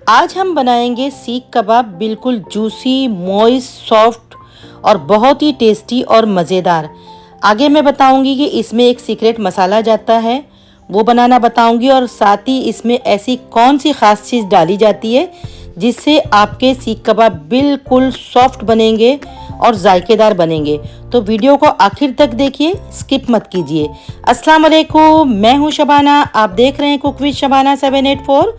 आज हम बनाएंगे सीख कबाब, बिल्कुल जूसी, मॉइस्ट, सॉफ्ट और बहुत ही टेस्टी और मज़ेदार। आगे मैं बताऊंगी कि इसमें एक सीक्रेट मसाला जाता है, वो बनाना बताऊंगी, और साथ ही इसमें ऐसी कौन सी ख़ास चीज़ डाली जाती है जिससे आपके सीख कबाब बिल्कुल सॉफ्ट बनेंगे और जायकेदार बनेंगे। तो वीडियो को आखिर तक देखिए, स्किप मत कीजिए। अस्सलाम वालेकुम, मैं हूँ शबाना, आप देख रहे हैं कुक विद शबाना 784।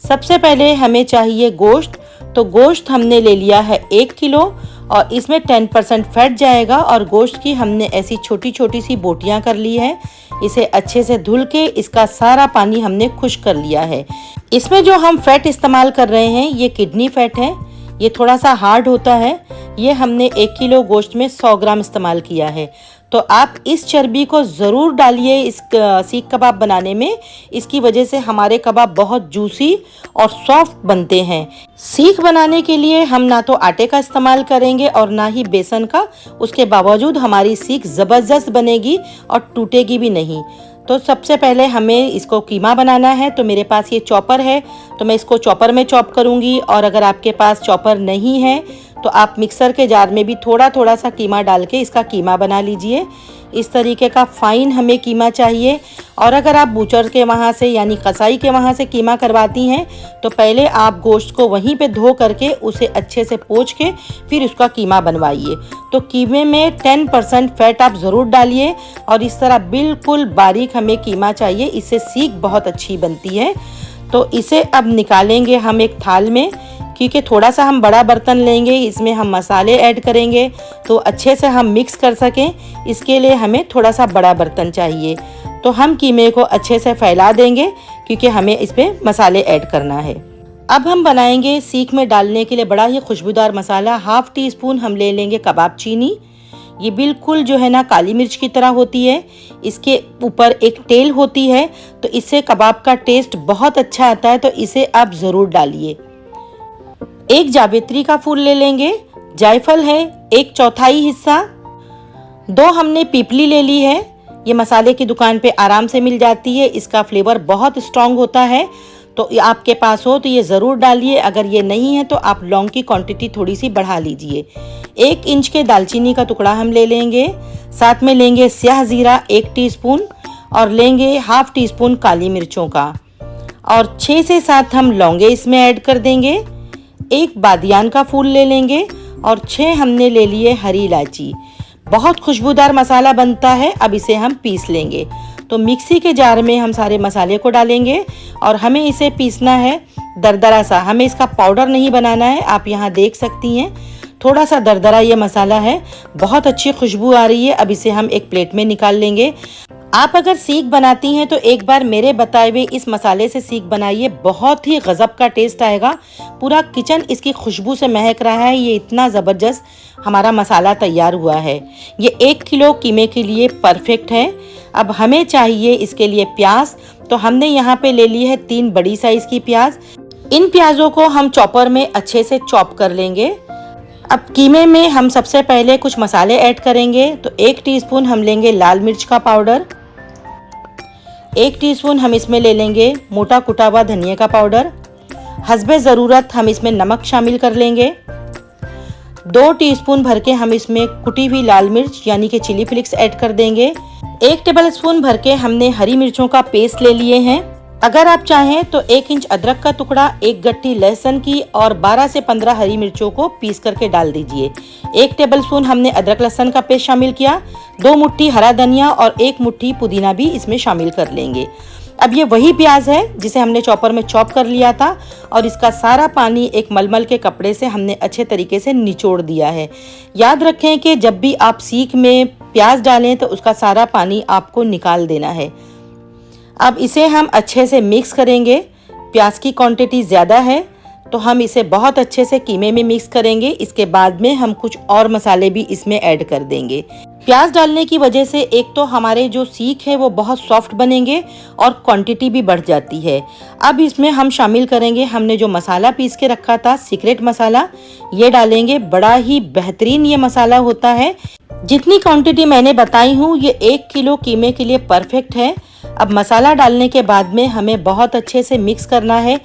सबसे पहले हमें चाहिए गोश्त। तो गोश्त हमने ले लिया है 1 किलो और इसमें 10% फैट जाएगा, और गोश्त की हमने ऐसी छोटी छोटी सी बोटियां कर ली है। इसे अच्छे से धुल के इसका सारा पानी हमने खुश्क कर लिया है। इसमें जो हम फैट इस्तेमाल कर रहे हैं ये किडनी फैट है, ये थोड़ा सा हार्ड होता है। ये हमने 1 किलो गोश्त में 100 ग्राम इस्तेमाल किया है। तो आप इस चर्बी को ज़रूर डालिए इस सीख कबाब बनाने में। इसकी वजह से हमारे कबाब बहुत जूसी और सॉफ्ट बनते हैं। सीख बनाने के लिए हम ना तो आटे का इस्तेमाल करेंगे और ना ही बेसन का, उसके बावजूद हमारी सीख ज़बरदस्त बनेगी और टूटेगी भी नहीं। तो सबसे पहले हमें इसको कीमा बनाना है। तो मेरे पास ये चॉपर है, तो मैं इसको चॉपर में चॉप करूँगी, और अगर आपके पास चॉपर नहीं है तो आप मिक्सर के जार में भी थोड़ा थोड़ा सा कीमा डाल के इसका कीमा बना लीजिए। इस तरीके का फ़ाइन हमें कीमा चाहिए। और अगर आप बूचर के वहाँ से यानी कसाई के वहाँ से कीमा करवाती हैं तो पहले आप गोश्त को वहीं पे धो करके उसे अच्छे से पोंछ के फिर उसका कीमा बनवाइए। तो कीमे में 10% फैट आप ज़रूर डालिए, और इस तरह बिल्कुल बारीक हमें कीमा चाहिए, इससे सीख बहुत अच्छी बनती है। तो इसे अब निकालेंगे हम एक थाल में, क्योंकि थोड़ा सा हम बड़ा बर्तन लेंगे, इसमें हम मसाले ऐड करेंगे तो अच्छे से हम मिक्स कर सकें। इसके लिए हमें थोड़ा सा बड़ा बर्तन चाहिए। तो हम कीमे को अच्छे से फैला देंगे क्योंकि हमें इसमें मसाले ऐड करना है। अब हम बनाएंगे सीख में डालने के लिए बड़ा ही खुशबूदार मसाला। 1/2 टीस्पून हम ले लेंगे कबाब चीनी। ये बिल्कुल जो है ना काली मिर्च की तरह होती है, इसके ऊपर एक टेल होती है, तो इससे कबाब का टेस्ट बहुत अच्छा आता है, तो इसे आप ज़रूर डालिए। एक जावित्री का फूल ले लेंगे, जायफल है 1/4 हिस्सा, 2 हमने पीपली ले ली है। ये मसाले की दुकान पे आराम से मिल जाती है, इसका फ्लेवर बहुत स्ट्रॉन्ग होता है, तो आपके पास हो तो ये ज़रूर डालिए। अगर ये नहीं है तो आप लौंग की क्वांटिटी थोड़ी सी बढ़ा लीजिए। 1 इंच के दालचीनी का टुकड़ा हम ले लेंगे, साथ में लेंगे स्याह ज़ीरा 1 टीस्पून, और लेंगे 1/2 टीस्पून काली मिर्चों का, और 6 से 7 हम लौंगे इसमें ऐड कर देंगे। 1 बादियान का फूल ले लेंगे, और 6 हमने ले लिए हरी इलायची। बहुत खुशबूदार मसाला बनता है। अब इसे हम पीस लेंगे। तो मिक्सी के जार में हम सारे मसाले को डालेंगे और हमें इसे पीसना है दरदरा सा। हमें इसका पाउडर नहीं बनाना है। आप यहाँ देख सकती हैं थोड़ा सा दरदरा ये मसाला है, बहुत अच्छी खुशबू आ रही है। अब इसे हम एक प्लेट में निकाल लेंगे। आप अगर सीख बनाती हैं तो एक बार मेरे बताए हुए इस मसाले से सीख बनाइए, बहुत ही गजब का टेस्ट आएगा। पूरा किचन इसकी खुशबू से महक रहा है। ये इतना ज़बरदस्त हमारा मसाला तैयार हुआ है। ये 1 किलो कीमे के लिए परफेक्ट है। अब हमें चाहिए इसके लिए प्याज। तो हमने यहाँ पे ले ली है 3 बड़ी साइज़ की प्याज। इन प्याज़ों को हम चॉपर में अच्छे से चॉप कर लेंगे। अब कीमे में हम सबसे पहले कुछ मसाले ऐड करेंगे। तो 1 टीस्पून हम लेंगे लाल मिर्च का पाउडर, 1 टीस्पून हम इसमें ले लेंगे मोटा कुटा हुआ धनिया का पाउडर, हस्बे ज़रूरत हम इसमें नमक शामिल कर लेंगे। 2 टीस्पून भर के हम इसमें कुटी हुई लाल मिर्च यानी कि चिली फ्लिक्स ऐड कर देंगे। 1 टेबलस्पून भर के हमने हरी मिर्चों का पेस्ट ले लिए हैं। अगर आप चाहें तो 1 इंच अदरक का टुकड़ा, 1 गट्टी लहसुन की, और 12 से 15 हरी मिर्चों को पीस करके डाल दीजिए। 1 टेबलस्पून हमने अदरक लहसुन का पेस्ट शामिल किया। 2 मुट्ठी हरा धनिया और 1 मुट्ठी पुदीना भी इसमें शामिल कर लेंगे। अब ये वही प्याज है जिसे हमने चॉपर में चॉप कर लिया था, और इसका सारा पानी एक मलमल के कपड़े से हमने अच्छे तरीके से निचोड़ दिया है। याद रखें कि जब भी आप सीख में प्याज डालें तो उसका सारा पानी आपको निकाल देना है। अब इसे हम अच्छे से मिक्स करेंगे। प्याज की क्वांटिटी ज़्यादा है तो हम इसे बहुत अच्छे से कीमे में मिक्स करेंगे। इसके बाद में हम कुछ और मसाले भी इसमें ऐड कर देंगे। प्याज डालने की वजह से एक तो हमारे जो सीख है वो बहुत सॉफ्ट बनेंगे और क्वांटिटी भी बढ़ जाती है। अब इसमें हम शामिल करेंगे हमने जो मसाला पीस के रखा था, सीक्रेट मसाला, ये डालेंगे। बड़ा ही बेहतरीन ये मसाला होता है। जितनी क्वांटिटी मैंने बताई हूँ ये 1 किलो कीमे के लिए परफेक्ट है। अब मसाला डालने के बाद में हमें बहुत अच्छे से मिक्स करना है।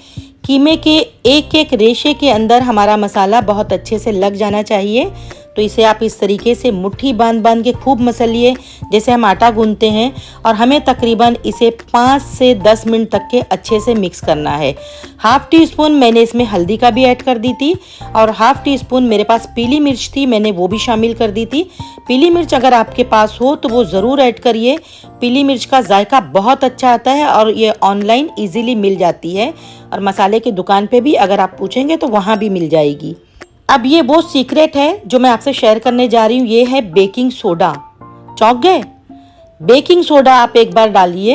कीमे के एक एक रेशे के अंदर हमारा मसाला बहुत अच्छे से लग जाना चाहिए। तो इसे आप इस तरीके से मुट्ठी बांध बांध के खूब मसलिए, जैसे हम आटा गूंथते हैं। और हमें तकरीबन इसे 5 से 10 मिनट तक के अच्छे से मिक्स करना है। हाफ़ टी स्पून मैंने इसमें हल्दी का भी ऐड कर दी थी, और हाफ़ टी स्पून मेरे पास पीली मिर्च थी, मैंने वो भी शामिल कर दी थी। पीली मिर्च अगर आपके पास हो तो वो ज़रूर ऐड करिए। पीली मिर्च का जायका बहुत अच्छा आता है और ये ऑनलाइन ईजीली मिल जाती है, और मसाले की दुकान पे भी अगर आप पूछेंगे तो वहाँ भी मिल जाएगी। अब ये वो सीक्रेट है जो मैं आपसे शेयर करने जा रही हूँ, ये है बेकिंग सोडा। चौंक गए? बेकिंग सोडा आप एक बार डालिए।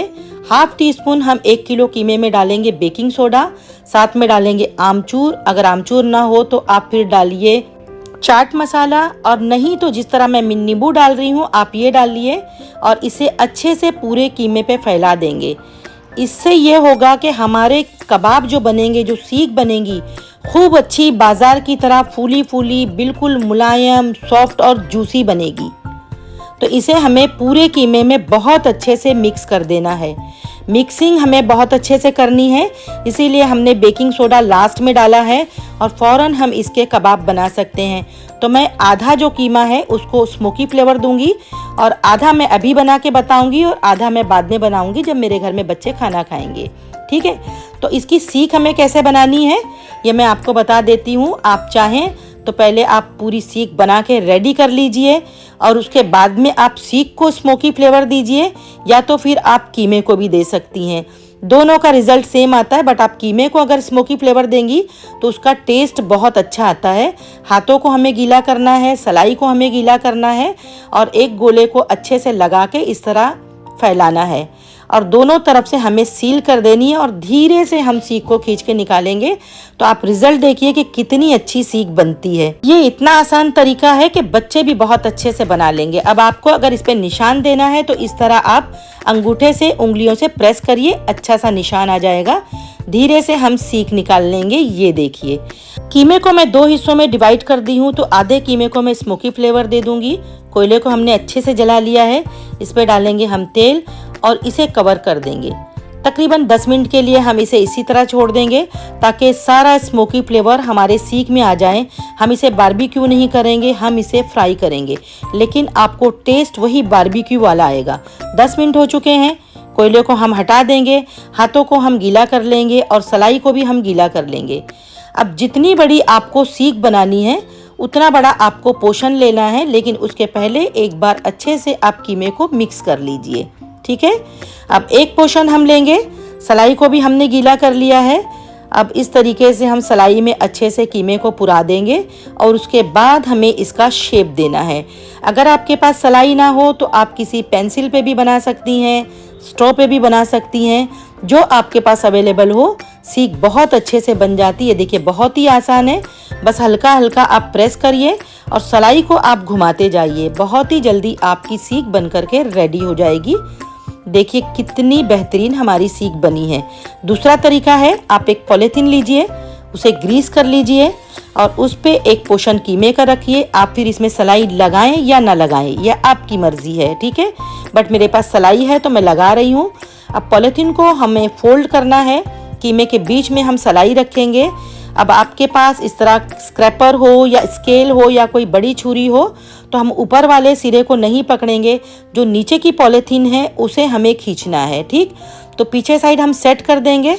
हाफ़ टी स्पून हम 1 किलो कीमे में डालेंगे बेकिंग सोडा, साथ में डालेंगे आमचूर। अगर आमचूर ना हो तो आप फिर डालिए चाट मसाला, और नहीं तो जिस तरह मैं नींबू डाल रही हूँ आप ये डालिए, और इसे अच्छे से पूरे कीमे पे फैला देंगे। इससे ये होगा कि हमारे कबाब जो बनेंगे, जो सीख बनेगी, खूब अच्छी बाजार की तरह फूली फूली, बिल्कुल मुलायम, सॉफ्ट और जूसी बनेगी। तो इसे हमें पूरे कीमे में बहुत अच्छे से मिक्स कर देना है। मिक्सिंग हमें बहुत अच्छे से करनी है, इसीलिए हमने बेकिंग सोडा लास्ट में डाला है, और फ़ौरन हम इसके कबाब बना सकते हैं। तो मैं आधा जो कीमा है उसको स्मोकी फ्लेवर दूंगी, और आधा मैं अभी बना के बताऊंगी, और आधा मैं बाद में बनाऊंगी जब मेरे घर में बच्चे खाना खाएंगे। ठीक है, तो इसकी सीख हमें कैसे बनानी है ये मैं आपको बता देती हूँ। आप चाहें तो पहले आप पूरी सीख बना के रेडी कर लीजिए, और उसके बाद में आप सीख को स्मोकी फ्लेवर दीजिए, या तो फिर आप कीमे को भी दे सकती हैं। दोनों का रिजल्ट सेम आता है, बट आप कीमे को अगर स्मोकी फ्लेवर देंगी तो उसका टेस्ट बहुत अच्छा आता है। हाथों को हमें गीला करना है, सलाई को हमें गीला करना है, और एक गोले को अच्छे से लगा के इस तरह फैलाना है, और दोनों तरफ से हमें सील कर देनी है, और धीरे से हम सीख को खींच के निकालेंगे। तो आप रिजल्ट देखिए कि कितनी अच्छी सीख बनती है। ये इतना आसान तरीका है कि बच्चे भी बहुत अच्छे से बना लेंगे। अब आपको अगर इस पे निशान देना है तो इस तरह आप अंगूठे से, उंगलियों से प्रेस करिए, अच्छा सा निशान आ जाएगा। धीरे से हम सीख निकाल लेंगे। ये देखिए, कीमे को मैं 2 हिस्सों में डिवाइड कर दी हूँ। तो आधे कीमे को मैं स्मोकी फ्लेवर दे दूंगी। कोयले को हमने अच्छे से जला लिया है, इस पे डालेंगे हम तेल, और इसे कवर कर देंगे। तकरीबन 10 मिनट के लिए हम इसे इसी तरह छोड़ देंगे, ताकि सारा स्मोकी फ्लेवर हमारे सीख में आ जाए। हम इसे बारबेक्यू नहीं करेंगे, हम इसे फ्राई करेंगे, लेकिन आपको टेस्ट वही बारबेक्यू वाला आएगा। 10 मिनट हो चुके हैं, कोयले को हम हटा देंगे, हाथों को हम गीला कर लेंगे, और सलाई को भी हम गीला कर लेंगे। अब जितनी बड़ी आपको सीख बनानी है उतना बड़ा आपको पोर्शन लेना है, लेकिन उसके पहले एक बार अच्छे से आप कीमे को मिक्स कर लीजिए। ठीक है, अब एक पोर्शन हम लेंगे, सलाई को भी हमने गीला कर लिया है। अब इस तरीके से हम सलाई में अच्छे से कीमे को पुरा देंगे, और उसके बाद हमें इसका शेप देना है। अगर आपके पास सलाई ना हो तो आप किसी पेंसिल पे भी बना सकती हैं, स्ट्रॉ पे भी बना सकती हैं, जो आपके पास अवेलेबल हो। सीख बहुत अच्छे से बन जाती है। देखिए, बहुत ही आसान है, बस हल्का हल्का आप प्रेस करिए और सलाई को आप घुमाते जाइए। बहुत ही जल्दी आपकी सीख बन करके रेडी हो जाएगी। देखिए कितनी बेहतरीन हमारी सीख बनी है। दूसरा तरीका है, आप एक पॉलीथीन लीजिए, उसे ग्रीस कर लीजिए, और उस पे एक पोर्शन कीमे का रखिए। आप फिर इसमें सलाई लगाएं या ना लगाएं, यह आपकी मर्जी है। ठीक है, बट मेरे पास सलाई है तो मैं लगा रही हूँ। अब पॉलीथीन को हमें फोल्ड करना है, कीमे के बीच में हम सलाई रखेंगे। अब आपके पास इस तरह स्क्रैपर हो या स्केल हो या कोई बड़ी छुरी हो तो हम ऊपर वाले सिरे को नहीं पकड़ेंगे, जो नीचे की पॉलीथीन है उसे हमें खींचना है। ठीक, तो पीछे साइड हम सेट कर देंगे,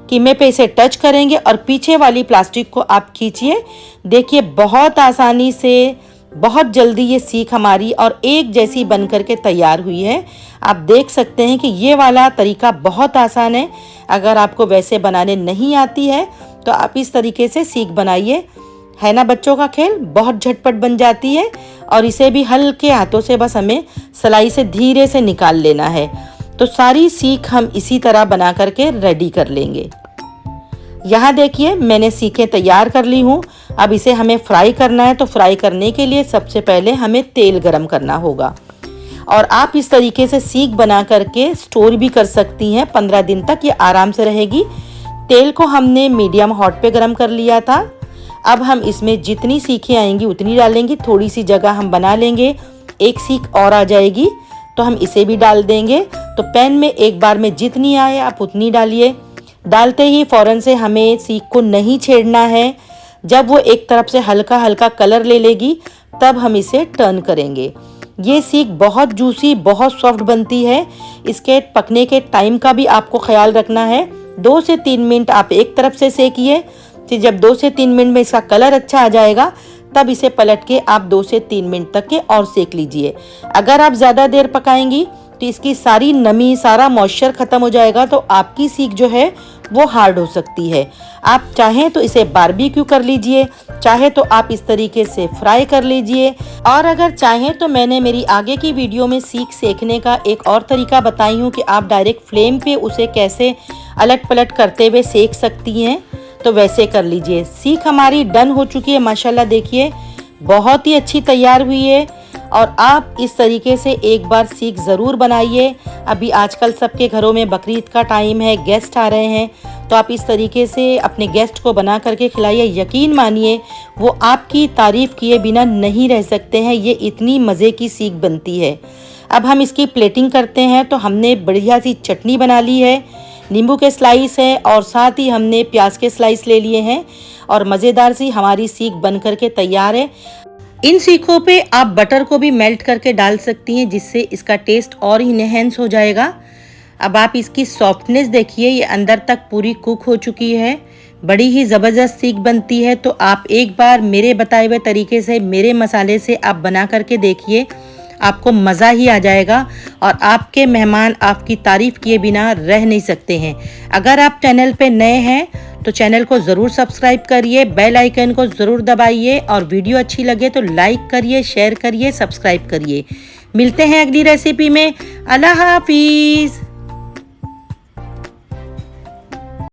कीमे पे इसे टच करेंगे और पीछे वाली प्लास्टिक को आप खींचिए। देखिए बहुत आसानी से, बहुत जल्दी ये सीख हमारी और एक जैसी बन करके तैयार हुई है। आप देख सकते हैं कि ये वाला तरीका बहुत आसान है। अगर आपको वैसे बनाने नहीं आती है तो आप इस तरीके से सीख बनाइए, है ना। बच्चों का खेल बहुत झटपट बन जाती है, और इसे भी हल्के हाथों से बस हमें सलाई से धीरे से निकाल लेना है। तो सारी सीख हम इसी तरह बना करके रेडी कर लेंगे। यहाँ देखिए मैंने सीखें तैयार कर ली हूँ। अब इसे हमें फ्राई करना है, तो फ्राई करने के लिए सबसे पहले हमें तेल गरम करना होगा। और आप इस तरीके से सीख बना करके स्टोर भी कर सकती हैं, 15 दिन तक ये आराम से रहेगी। तेल को हमने मीडियम हॉट पे गरम कर लिया था। अब हम इसमें जितनी सीखें आएंगी उतनी डालेंगे। थोड़ी सी जगह हम बना लेंगे, एक सीख और आ जाएगी तो हम इसे भी डाल देंगे। तो पैन में एक बार में जितनी आए आप उतनी डालिए। डालते ही फ़ौरन से हमें सीख को नहीं छेड़ना है। जब वो एक तरफ से हल्का हल्का कलर ले लेगी तब हम इसे टर्न करेंगे। ये सीख बहुत जूसी, बहुत सॉफ्ट बनती है। इसके पकने के टाइम का भी आपको ख्याल रखना है। 2 से 3 मिनट आप एक तरफ से सेकिए, फिर जब 2 से 3 मिनट में इसका कलर अच्छा आ जाएगा तब इसे पलट के आप 2 से 3 मिनट तक के और सेक लीजिए। अगर आप ज़्यादा देर पकाएंगी तो इसकी सारी नमी, सारा मॉइस्चर ख़त्म हो जाएगा, तो आपकी सीख जो है वो हार्ड हो सकती है। आप चाहें तो इसे बारबेक्यू कर लीजिए, चाहे तो आप इस तरीके से फ्राई कर लीजिए, और अगर चाहें तो मैंने मेरी आगे की वीडियो में सीख सेकने का एक और तरीका बताई हूँ कि आप डायरेक्ट फ्लेम पे उसे कैसे अलट पलट करते हुए सेक सकती हैं, तो वैसे कर लीजिए। सीख हमारी डन हो चुकी है माशाल्लाह, देखिए बहुत ही अच्छी तैयार हुई है। और आप इस तरीके से एक बार सीख ज़रूर बनाइए। अभी आजकल सबके घरों में बकरीद का टाइम है, गेस्ट आ रहे हैं, तो आप इस तरीके से अपने गेस्ट को बना करके खिलाइए। यकीन मानिए वो आपकी तारीफ़ किए बिना नहीं रह सकते हैं। ये इतनी मज़े की सीख बनती है। अब हम इसकी प्लेटिंग करते हैं। तो हमने बढ़िया सी चटनी बना ली है, नींबू के स्लाइस है और साथ ही हमने प्याज के स्लाइस ले लिए हैं, और मज़ेदार सी हमारी सीख बन करके तैयार है। इन सीखों पे आप बटर को भी मेल्ट करके डाल सकती हैं, जिससे इसका टेस्ट और ही इनहेंस हो जाएगा। अब आप इसकी सॉफ्टनेस देखिए, ये अंदर तक पूरी कुक हो चुकी है। बड़ी ही ज़बरदस्त सीख बनती है। तो आप एक बार मेरे बताए हुए तरीके से, मेरे मसाले से आप बना करके देखिए, आपको मज़ा ही आ जाएगा और आपके मेहमान आपकी तारीफ़ किए बिना रह नहीं सकते हैं। अगर आप चैनल पे नए हैं तो चैनल को ज़रूर सब्सक्राइब करिए, बेल आइकन को ज़रूर दबाइए, और वीडियो अच्छी लगे तो लाइक करिए, शेयर करिए, सब्सक्राइब करिए। मिलते हैं अगली रेसिपी में। अल्लाह हाफिज़।